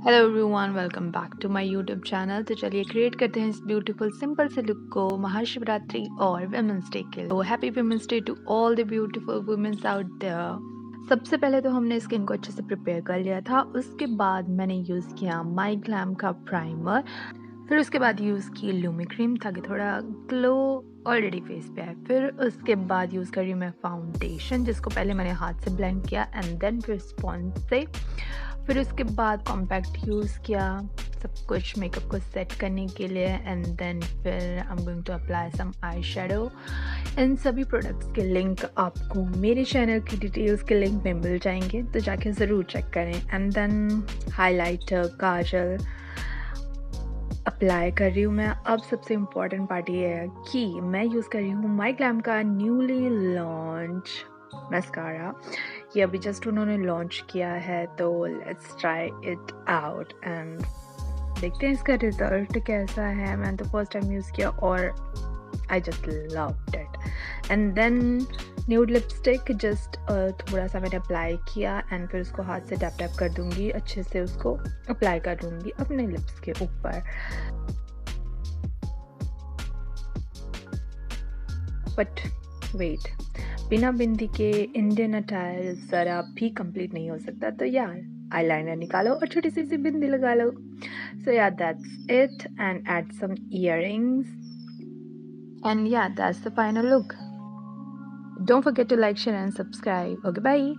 Hello everyone, welcome back to my YouTube channel. तो चलिए create करते हैं इस ब्यूटीफुल सिंपल से लुक को महाशिवरात्रि और वुमेंस डे के लिए। तो happy women's day to all the beautiful womens out there. सबसे पहले तो हमने स्किन को अच्छे से प्रिपेयर कर लिया था। उसके बाद मैंने यूज़ किया माई ग्लैम का प्राइमर। फिर उसके बाद यूज़ की लूमी क्रीम ताकि थोड़ा ग्लो ऑलरेडी फेस पे है। फिर उसके बाद यूज़ कर रही हूँ मैं फाउंडेशन, जिसको पहले मैंने हाथ से ब्लेंड किया एंड देन फिर स्पॉन्ज से। फिर उसके बाद कॉम्पैक्ट यूज़ किया सब कुछ मेकअप को सेट करने के लिए एंड देन फिर I am going to apply some eye shadow. इन सभी प्रोडक्ट्स के लिंक आपको मेरे चैनल की डिटेल्स के लिंक में मिल जाएंगे, तो जाके ज़रूर चेक करें। And then highlighter, kajal apply कर रही हूँ मैं। अब सबसे इम्पॉर्टेंट पार्ट ये है कि मैं यूज़ कर रही हूँ माई ग्लैम का न्यूली लॉन्च मस्कारा। ये अभी जस्ट उन्होंने लॉन्च किया है, तो let's try it out and देखते हैं इसका रिजल्ट कैसा है। मैंने तो फर्स्ट टाइम यूज़ किया और I just loved it. And then nude lipstick just थोड़ा सा मैंने अप्लाई किया एंड फिर उसको हाथ से टैप टैप कर दूंगी, अच्छे से उसको अप्लाई कर दूंगी अपने लिप्स के ऊपर। बट वेट, बिना बिंदी के इंडियन अटायर ज़रा भी कंप्लीट नहीं हो सकता, तो यार आईलाइनर निकालो और छोटी सी बिंदी लगा लो। So yeah that's it and add some earrings and yeah that's the final look. Don't forget to like, share and subscribe. Okay, bye.